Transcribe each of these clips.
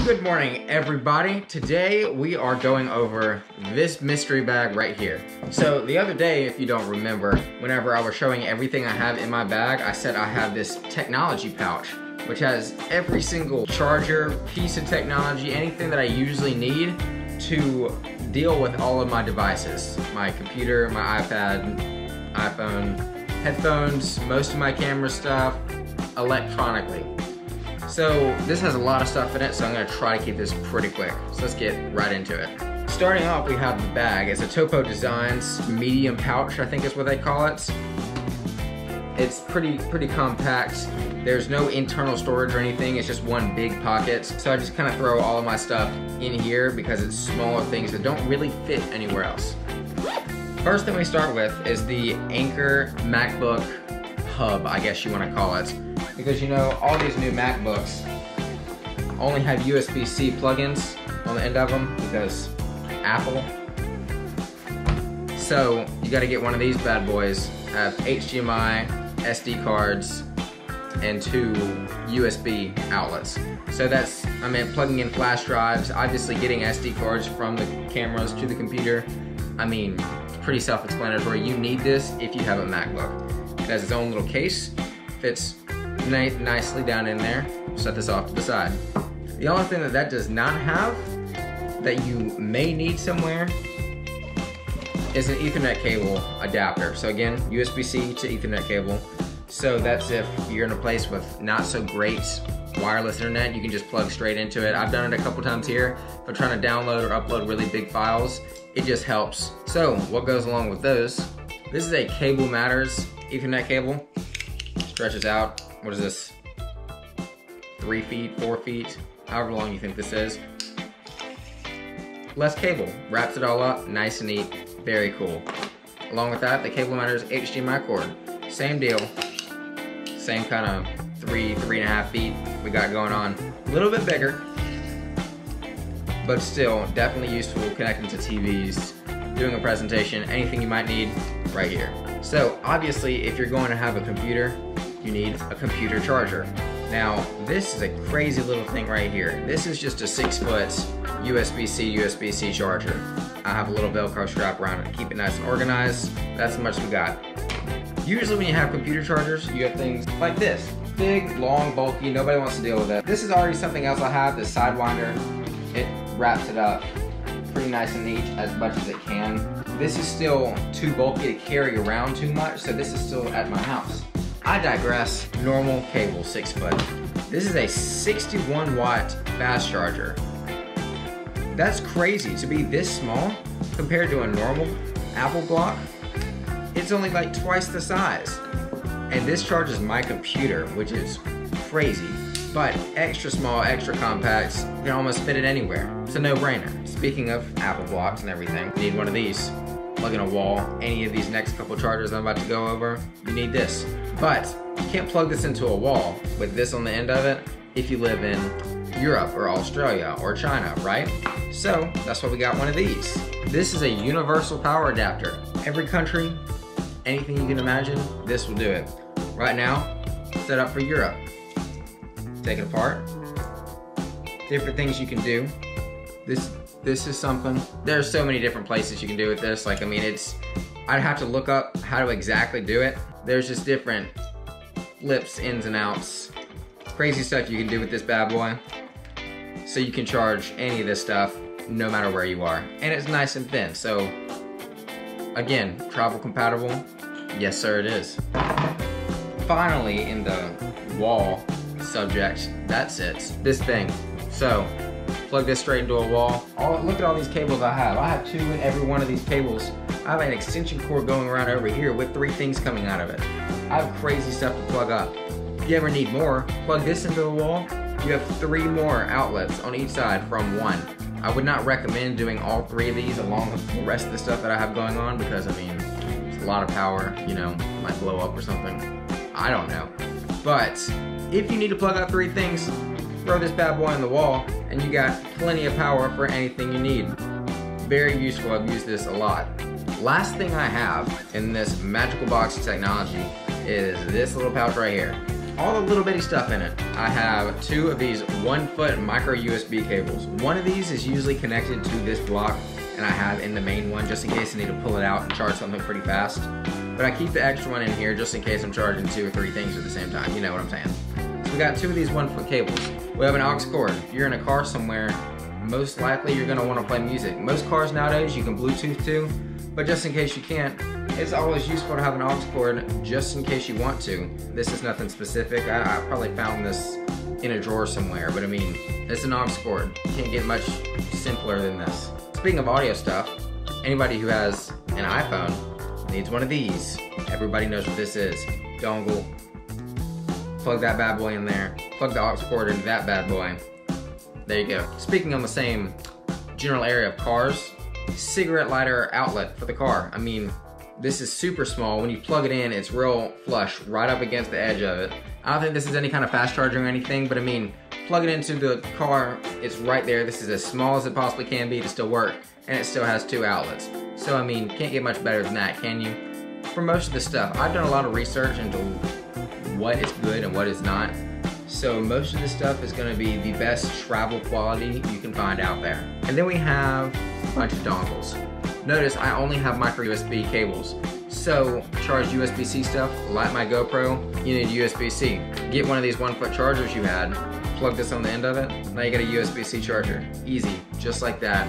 Good morning, everybody. Today we are going over this mystery bag right here. So the other day, if you don't remember, whenever I was showing everything I have in my bag, I said I have this technology pouch, which has every single charger, piece of technology, anything that I usually need to deal with all of my devices. My computer, my iPad, iPhone, headphones, most of my camera stuff, electronically. So this has a lot of stuff in it, so I'm gonna try to keep this pretty quick. So let's get right into it. Starting off, we have the bag. It's a Topo Designs medium pouch, I think is what they call it. It's pretty compact. There's no internal storage or anything. It's just one big pocket. So I just kind of throw all of my stuff in here because it's smaller things that don't really fit anywhere else. First thing we start with is the Anker MacBook hub, I guess you want to call it. Because you know, all these new MacBooks only have USB-C plugins on the end of them because Apple. So you got to get one of these bad boys. Have HDMI, SD cards, and 2 USB outlets. So that's, I mean, plugging in flash drives, obviously getting SD cards from the cameras to the computer. I mean, it's pretty self-explanatory. You need this if you have a MacBook. It has its own little case, fits nicely down in there. Set this off to the side. The only thing that does not have, that you may need somewhere, is an Ethernet cable adapter. So again, USB-C to Ethernet cable. So that's if you're in a place with not so great wireless internet, you can just plug straight into it. I've done it a couple times here. If I'm trying to download or upload really big files, it just helps. So what goes along with those? This is a Cable Matters Ethernet cable. Stretches out, what is this? 3 feet, 4 feet, however long you think this is. Less cable, wraps it all up, nice and neat, very cool. Along with that, the Cable Matters HDMI cord. Same deal, same kind of 3.5 feet we got going on. A little bit bigger, but still definitely useful connecting to TVs, doing a presentation, anything you might need right here. So obviously, if you're going to have a computer, you need a computer charger. Now, this is a crazy little thing right here. This is just a 6-foot USB-C, USB-C charger. I have a little Velcro strap around it to keep it nice and organized. That's how much we got. Usually when you have computer chargers, you have things like this. Big, long, bulky, nobody wants to deal with it. This is already something else I have, this Sidewinder. It wraps it up pretty nice and neat as much as it can. This is still too bulky to carry around too much, so this is still at my house. I digress. Normal cable, 6 foot. This is a 61 watt fast charger. That's crazy to be this small compared to a normal Apple block. It's only like twice the size. And this charges my computer, which is crazy. But extra small, extra compact, you can almost fit it anywhere. It's a no-brainer. Speaking of Apple blocks and everything, you need one of these. Plug in a wall. Any of these next couple chargers I'm about to go over, you need this. But you can't plug this into a wall with this on the end of it if you live in Europe or Australia or China, right? So that's why we got one of these. This is a universal power adapter. Every country, anything you can imagine, this will do it. Right now, set up for Europe. Take it apart. Different things you can do. This is something. There's so many different places you can do with this. Like, I mean, I'd have to look up how to exactly do it. There's just different flips, ins and outs. Crazy stuff you can do with this bad boy. So you can charge any of this stuff no matter where you are. And it's nice and thin, so again, travel compatible. Yes sir, it is. Finally, in the wall subject, that's it. This thing. So plug this straight into a wall. Look at all these cables I have. I have 2 in every one of these cables. I have an extension cord going around over here with 3 things coming out of it. I have crazy stuff to plug up. If you ever need more, plug this into the wall. You have 3 more outlets on each side from 1. I would not recommend doing all 3 of these along with the rest of the stuff that I have going on because, I mean, it's a lot of power, you know, might blow up or something. I don't know. But if you need to plug out 3 things, throw this bad boy on the wall and you got plenty of power for anything you need. Very useful, I've used this a lot. Last thing I have in this magical box of technology is this little pouch right here. all the little bitty stuff in it. I have 2 of these 1-foot micro USB cables. One of these is usually connected to this block, and I have in the main one just in case I need to pull it out and charge something pretty fast. But I keep the extra one in here just in case I'm charging 2 or 3 things at the same time. You know what I'm saying. So we got 2 of these 1-foot cables. We have an aux cord. If you're in a car somewhere, most likely you're gonna wanna play music. Most cars nowadays you can Bluetooth to, but just in case you can't, it's always useful to have an aux cord just in case you want to. This is nothing specific. I probably found this in a drawer somewhere, but I mean, it's an aux cord. You can't get much simpler than this. Speaking of audio stuff, anybody who has an iPhone needs one of these. Everybody knows what this is. Dongle. Plug that bad boy in there. Plug the aux cord into that bad boy. There you go. Speaking on the same general area of cars, cigarette lighter outlet for the car. I mean, this is super small. When you plug it in, it's real flush right up against the edge of it. I don't think this is any kind of fast charging or anything, but I mean, plug it into the car, it's right there. This is as small as it possibly can be to still work, and it still has 2 outlets. So I mean, can't get much better than that, can you? For most of the stuff, I've done a lot of research into what is good and what is not. So most of this stuff is gonna be the best travel quality you can find out there. And then we have a bunch of dongles. Notice I only have micro USB cables. So charge USB-C stuff, like my GoPro, you need USB-C. Get one of these 1-foot chargers you had, plug this on the end of it, now you got a USB-C charger. Easy, just like that.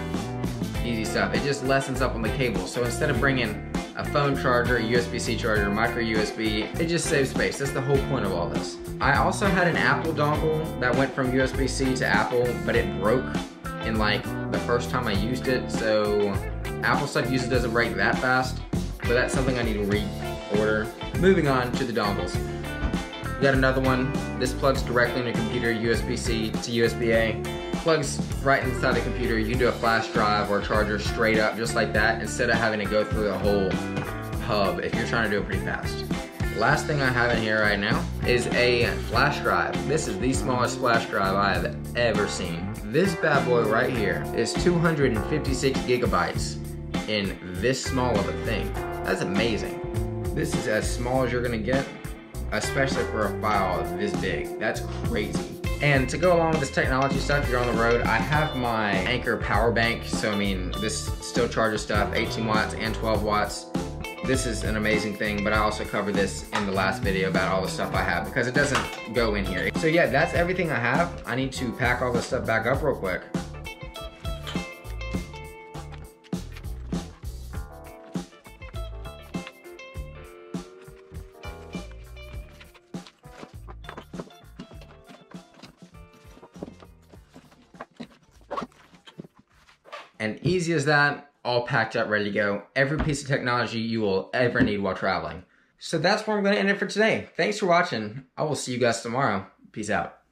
Easy stuff. It just lessens up on the cable. So instead of bringing a phone charger, a USB-C charger, micro USB, it just saves space. That's the whole point of all this. I also had an Apple dongle that went from USB-C to Apple, but it broke in like the first time I used it. So Apple stuff usually doesn't break that fast, but that's something I need to reorder. Moving on to the dongles. We got another one. This plugs directly into your computer, USB-C to USB-A. Plugs right inside the computer. You can do a flash drive or a charger straight up just like that instead of having to go through the whole hub if you're trying to do it pretty fast. Last thing I have in here right now is a flash drive. This is the smallest flash drive I have ever seen. This bad boy right here is 256 gigabytes in this small of a thing. That's amazing. This is as small as you're gonna get, especially for a file this big. That's crazy. And to go along with this technology stuff, you're on the road, I have my Anker power bank. So I mean, this still charges stuff, 18 watts and 12 watts. This is an amazing thing, but I also covered this in the last video about all the stuff I have because it doesn't go in here. So yeah, that's everything I have. I need to pack all this stuff back up real quick. And easy as that, all packed up, ready to go. Every piece of technology you will ever need while traveling. So that's where I'm gonna end it for today. Thanks for watching. I will see you guys tomorrow. Peace out.